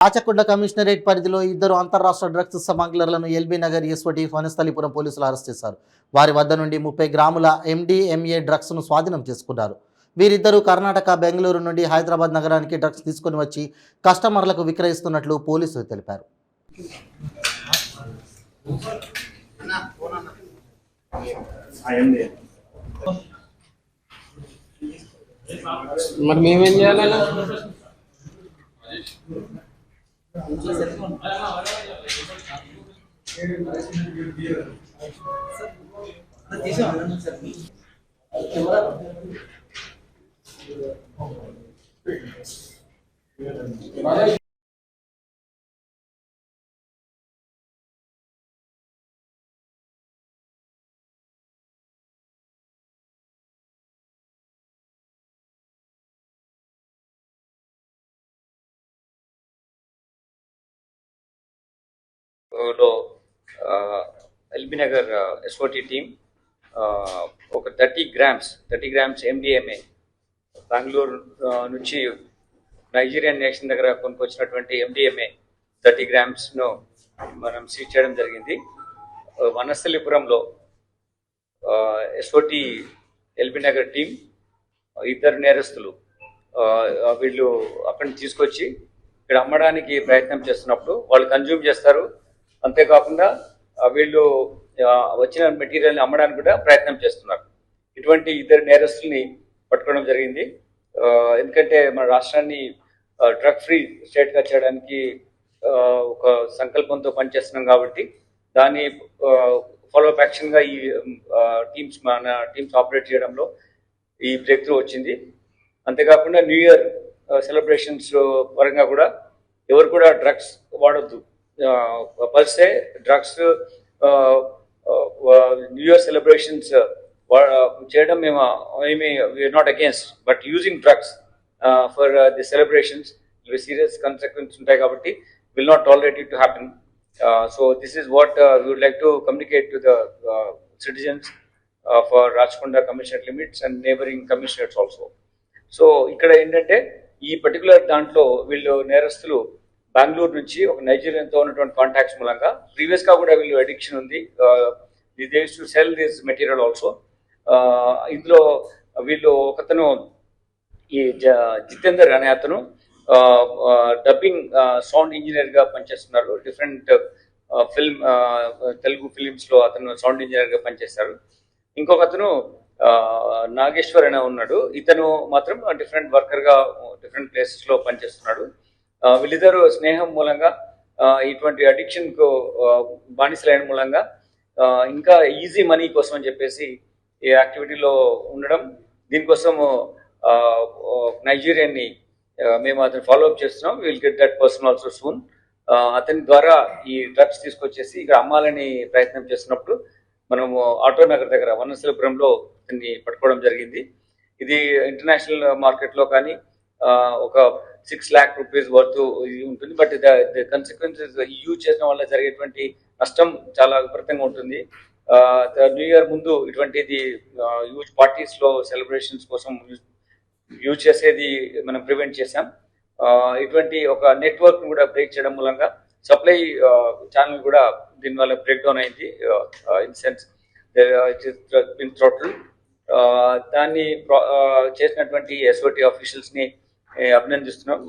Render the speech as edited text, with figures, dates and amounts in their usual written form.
ఆచకొండ commissionerate పరిధిలో ఇద్దరు అంతర్రాష్ట్ర డ్రగ్స్ స్మగ్లర్లను ఎల్బీ నగర్ ఎస్ఓటీ వనస్థలిపురం పోలీసులు అరెస్ట్ చేశారు. వారి వద్ద నుండి 30 గ్రాముల MDMA డ్రగ్స్ను స్వాధీనం చేసుకున్నారు. వీరిద్దరూ కర్ణాటక, బెంగళూరు నుండి హైదరాబాద్ నగరానికి డ్రగ్స్ తీసుకుని వచ్చి కస్టమర్లకు విక్రయిస్తున్నట్లు పోలీసులు తెలిపారు. మరి మేమేం చేయాలన్నా? ఎల్బీ నగర్ ఎస్ఓటీ టీమ్ ఒక 30 గ్రామ్స్ MDMA బెంగళూరు నుంచి నైజీరియన్ నేషన్ దగ్గర కొనుక్కొచ్చినటువంటి MDMA 30 గ్రామ్స్ను మనం సీజ్ చేయడం జరిగింది. వనస్థలిపురంలో ఎస్ఓటీ ఎల్బీ నగర్ టీం ఇద్దరు నేరస్తులు వీళ్ళు అక్కడిని తీసుకొచ్చి ఇక్కడ అమ్మడానికి ప్రయత్నం చేస్తున్నప్పుడు వాళ్ళు కన్జ్యూమ్ చేస్తారు. అంతేకాకుండా వీళ్ళు వచ్చిన మెటీరియల్ని అమ్మడానికి కూడా ప్రయత్నం చేస్తున్నారు. ఇటువంటి ఇద్దరు నేరస్తుల్ని పట్టుకోవడం జరిగింది. ఎందుకంటే మన రాష్ట్రాన్ని డ్రగ్ ఫ్రీ స్టేట్గా చేయడానికి ఒక సంకల్పంతో పనిచేస్తున్నాం కాబట్టి దాన్ని ఫాలోఅప్ యాక్షన్గా ఈ మన టీమ్స్ ఆపరేట్ చేయడంలో ఈ బ్రేక్ త్రూ వచ్చింది. అంతేకాకుండా న్యూ ఇయర్ సెలబ్రేషన్స్ పరంగా కూడా ఎవరు కూడా డ్రగ్స్ వాడొద్దు. Per se drugs new year celebrations చేయడం మేము we are not against, but using drugs for the celebrations serious consequences ఉంటాయి కాబట్టి will not tolerate it to happen. So this is what we would like to communicate to the citizens for Rachakonda commissionerate limits and neighbouring commissionerates also. So ఇక్కడ ఏంటంటే ఈ particular దాంట్లో వీళ్ళు నేరస్తులు బెంగళూరు నుంచి ఒక నైజీరియన్తో ఉన్నటువంటి కాంటాక్ట్స్ మూలంగా ప్రీవియస్గా కూడా వీళ్ళు అడిక్షన్ ఉంది. They use to cell this material also. ఇందులో వీళ్ళు ఒకతను ఈ జితేందర్ అనే అతను డబ్బింగ్ సౌండ్ ఇంజనీర్గా పనిచేస్తున్నారు. డిఫరెంట్ తెలుగు ఫిలిమ్స్లో అతను సౌండ్ ఇంజనీర్గా పనిచేస్తారు. ఇంకొక అతను నాగేశ్వర్ అనే ఉన్నాడు. ఇతను మాత్రం డిఫరెంట్ వర్కర్గా డిఫరెంట్ ప్లేసెస్లో పనిచేస్తున్నాడు. వీళ్ళిద్దరు స్నేహం మూలంగా ఇటువంటి అడిక్షన్కు బానిసలైన మూలంగా ఇంకా ఈజీ మనీ కోసం అని చెప్పేసి ఈ యాక్టివిటీలో ఉండడం, దీనికోసం నైజీరియన్ని మేము అతను ఫాలోఅప్ చేస్తున్నాం. Will get that person also soon. అతని ద్వారా ఈ డ్రగ్స్ తీసుకొచ్చేసి ఇక్కడ అమ్మాలని ప్రయత్నం చేస్తున్నప్పుడు మనము ఆటో నగర్ దగ్గర వనస్థలిపురంలో అతన్ని పట్టుకోవడం జరిగింది. ఇది ఇంటర్నేషనల్ మార్కెట్లో కానీ ఒక 6 lakh rupees వర్త్ ఉంటుంది. బట్ ద కన్సిక్వెన్సెస్ యూజ్ చేసిన వల్ల జరిగేటువంటి నష్టం చాలా విపరీతంగా ఉంటుంది. న్యూ ఇయర్ ముందు ఇటువంటిది యూజ్ పార్టీస్లో సెలబ్రేషన్స్ కోసం యూజ్ చేసేది మనం ప్రివెంట్ చేసాం. ఇటువంటి ఒక నెట్వర్క్ కూడా బ్రేక్ చేయడం మూలంగా సప్లై ఛానల్ కూడా దీనివల్ల బ్రేక్ డౌన్ అయింది. ఇన్ సెన్స్ ఇన్ టోటల్ దాన్ని చేసినటువంటి ఎస్ఓటీ ఆఫీషియల్స్ని అభినందిస్తున్నాం.